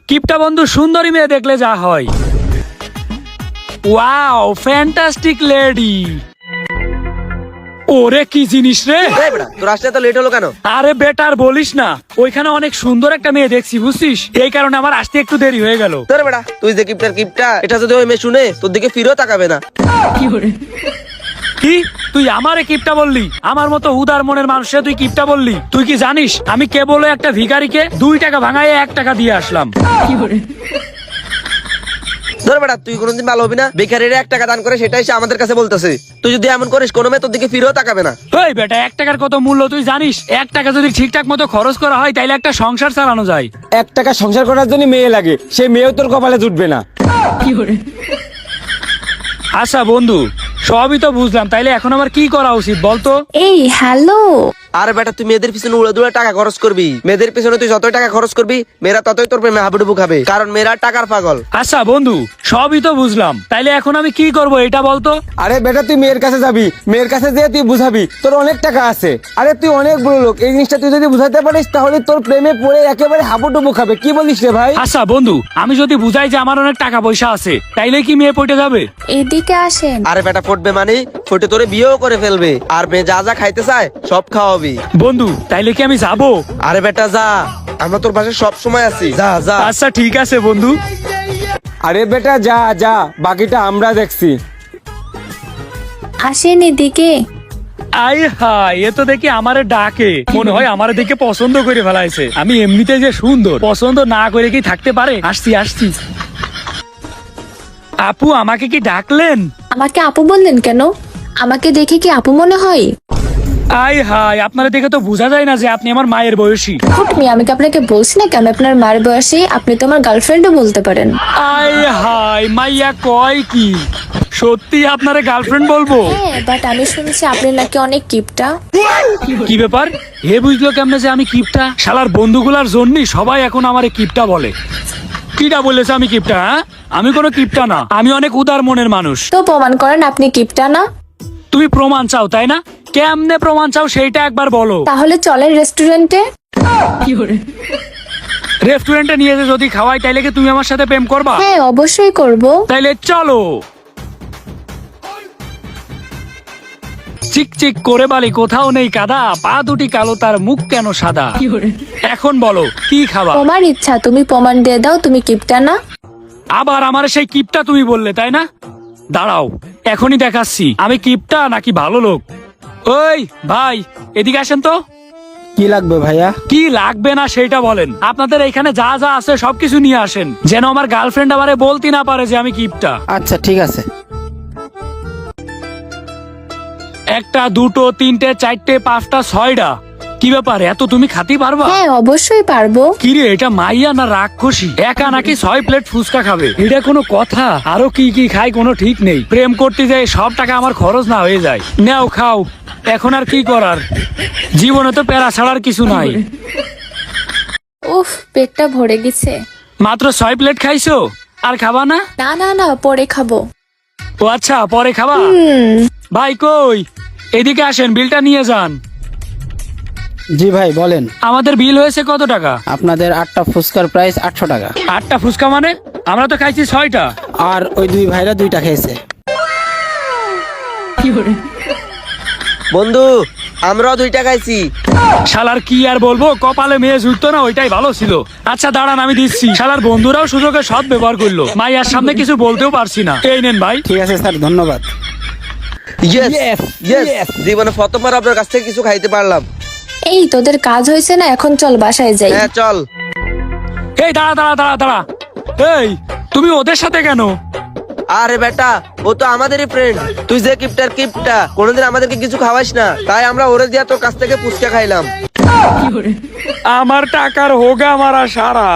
কিপটা বন্ধু সুন্দরী মেয়ে দেখলে যা হয়। Wow fantastic lady. ওরে কি জিনিস রে। তোর আসতে তো লেট হলো কেন? আরে বেটার বলিস না, ওইখানে অনেক সুন্দর একটা মেয়ে দেখছি বুঝছিস, এই কারণে আমার আসতে একটু দেরি হয়ে গেল। তোর বেটা তুই যে কিপটা এটা যদি ওই মেয়ে শুনে তোর দিকে ফিরেও তাকাবে না। কি তুই আমারে কিপটা বললি? আমার মতো উদার মনের মানুষে তুই কিপটা বললি? তুই কি জানিস আমি কেবল একটা ভিখারিকে 2 টাকা ভাঙায় 1 টাকা দিয়ে আসলাম। ধর বেটা তুই কোনোদিন ভালো হবি না। বেকারিরা 1 টাকা দান করে সেটাই সে আমাদের কাছে বলতেছে। তুই যদি এমন করিস কোনো মেয়ে তোর দিকে ফিরেও তাকাবে না। ওই বেটা 1 টাকার কত মূল্য তুই জানিস? 1 টাকা যদি ঠিকঠাক মতো খরচ করা হয় তাইলে একটা সংসার চালানো যায়। 1 টাকা সংসার করার জন্য মেয়ে লাগে, সেই মেয়েও তোর কপালে জুটবে না। আচ্ছা বন্ধু সবই তো বুঝলাম, তাইলে এখন আমার কি করা উচিত বলতো? এই হ্যালো, আরে বেটা তুই মেয়েদের পিছনে উড়ে দুড়ে টাকা খরচ করবি। মেয়েদের পিছনে তুই যতই টাকা খরচ করবি মেয়েরা ততই তোর প্রেমে হাবুডুবু খাবে, কারণ মেয়েরা টাকার পাগল। আচ্ছা বন্ধু সবই তো বুঝলাম, তাইলে এখন আমি কি করব এটা বলতো? আরে বেটা তুই মেয়ের কাছে যাবি, মেয়ের কাছে যেয়ে তুই বুঝাবি তোর অনেক টাকা আছে। আরে তুই অনেক বড় লোক, এই জিনিসটা তুই যদি বুঝাতে পারিস তাহলে তোর প্রেমে পড়ে একেবারে হাবুডুবু খাবে। কি বলিস রে ভাই? আচ্ছা বন্ধু আমি যদি বুঝাই যে আমার অনেক টাকা পয়সা আছে তাইলে কি মেয়ে পটে যাবে? এদিকে আসেন। আরে বেটা পড়বে মানে ফটে তোরে বিয়েও করে ফেলবে, আর মেয়ে যা যা খাইতে চায় সব খাওয়াবি। বন্ধু তাইলে কি আমি যাবো? আরে বেটা যা, আমরা তোর পাশে সব সময় আছি, যা যা। আচ্ছা ঠিক আছে বন্ধু। আরে বেটা যা যা, বাকিটা আমরা দেখছি। আসেন এদিকে। আই হাই, এ তো দেখি আমারে ডাকে, মনে হয় আমারে দেখে পছন্দ করে ফেলাইছে। আমি এমনিতে যে সুন্দর, পছন্দ না করে কি থাকতে পারে? আসছি আসছি। আপু আমাকে কি ডাকলেন? আমাকে আপু বললেন কেন? আমাকে দেখে কি আপু মনে হয়? আই হাই, আপনারা দেখে তো বোঝা যায় না যে আপনি আমার মায়ের বয়সী। হুটমি, আমি কি আপনাকে বলছি না কি আমি আপনার মার বয়সী? আপনি তো আমার গার্লফ্রেন্ডও বলতে পারেন। আই হাই, মাইয়া কয় কি সত্যি আপনারে গার্লফ্রেন্ড বলবো? হ্যাঁ, বাট আমি শুনছি আপনি নাকি অনেক কিপটা। কি ব্যাপার? হে বুঝলো কেমনে যে আমি কিপটা? শালার বন্ধুগুলার জন্যই সবাই এখন আমারে কিপটা বলে। কিটা বলেছে আমি কিপটা? হ্যাঁ, আমি কোনো কিপটা না, আমি অনেক উদার মনের মানুষ। তো প্রমাণ করেন আপনি কিপটা না। তুমি প্রমাণ চাও তাই না? কেমনে প্রমাণ চাও সেইটা একবার বলো। তাহলে চলেন রেস্টুরেন্টে। রেস্টুরেন্টে নিয়ে যে যদি খাওয়াই তাইলে কি তুমি আমার সাথে প্রেম করবা? হ্যাঁ অবশ্যই করব। তাইলে চলো। চিক চিক করে বালি কোথাও নেই কাদা, পা দুটি কালো তার মুখ কেন সাদা। এখন বলো কি খাবা? তোমার ইচ্ছা, তুমি প্রমাণ দিয়ে দাও তুমি কিপটা না। আবার আমার সেই কিপটা তুমি বললে তাই না? দাঁড়াও এখনই দেখাচ্ছি আমি কিপটা নাকি ভালো লোক। ওই ভাই এদিকে আসেন তো। কি লাগবে ভাইয়া? কি লাগবে না সেটা বলেন। আপনাদের এখানে যা যা আছে সবকিছু নিয়ে আসেন, যেন আমার গার্লফ্রেন্ড আমারে বলতে না পারে যে আমি কিপটা। আচ্ছা ঠিক আছে। 1টা 2টো 3টে 4টে 5টা 6টা। কি ব্যাপার, এত তুমি খাতি পারবা? হ্যাঁ অবশ্যই পারবো। কিরে এটা মাইয়া না রাক্ষসী? একা নাকি 6 প্লেট ফুচকা খাবে? এটা কোনো কথা? আরো কি কি খাই কোনো ঠিক নেই। প্রেম করতে যাই সব টাকা আমার খরচ না হয়ে যায়। নাও খাও, এখন আর কি করার, জীবনে তো প্যারা ছাড়ার কিছু নাই। উফ, পেটটা ভরে গেছে। মাত্র 6 প্লেট খাইছো, আর খাবা না? না না না, পরে খাবো। ও আচ্ছা পরে খাবা। ভাই কই, এদিকে আসেন, বিলটা নিয়ে যান। জি ভাই বলেন। আমাদের বিল হয়েছে কত টাকা? আপনাদের 8টা ফুচকার প্রাইস 800 টাকা। 8টা ফুচকা মানে? আমরা তো খাইছি 6টা। আর ওই দুই ভাইরা 2টা খেয়েছে। বন্ধু আমরাও 2টা খাইছি। শালার কি আর বলবো, কপালে মেয়ে জুটতো না ওইটাই ভালো ছিল। আচ্ছা দাঁড়ান আমি দিচ্ছি। শালার বন্ধুরাও সুযোগে সৎ ব্যবহার করলো, মাইয়ার সামনে কিছু বলতেও পারছি না। এই নেন ভাই। ঠিক আছে স্যার, ধন্যবাদ। Yes, Yes, yes, yes. জীবনে প্রথমবার আপনার কাছ থেকে কিছু খাইতে পারলাম। এই তোদের কাজ হয়েছে না, এখন চল বাসায় যাই। হ্যাঁ চল। এই দাঁড়া দাঁড়া দাঁড়া দাঁড়া, এই তুমি ওদের সাথে কেন? আরে বেটা ও তো আমাদেরই ফ্রেন্ড। তুই যে কিপটা কোনোদিন আমাদেরকে কিছু খাওয়াইস না, তাই আমরা ওরে দিয়া তোর কাছ থেকে ফুচকা খাইলাম। আমার টাকার হোগা মারা সারা।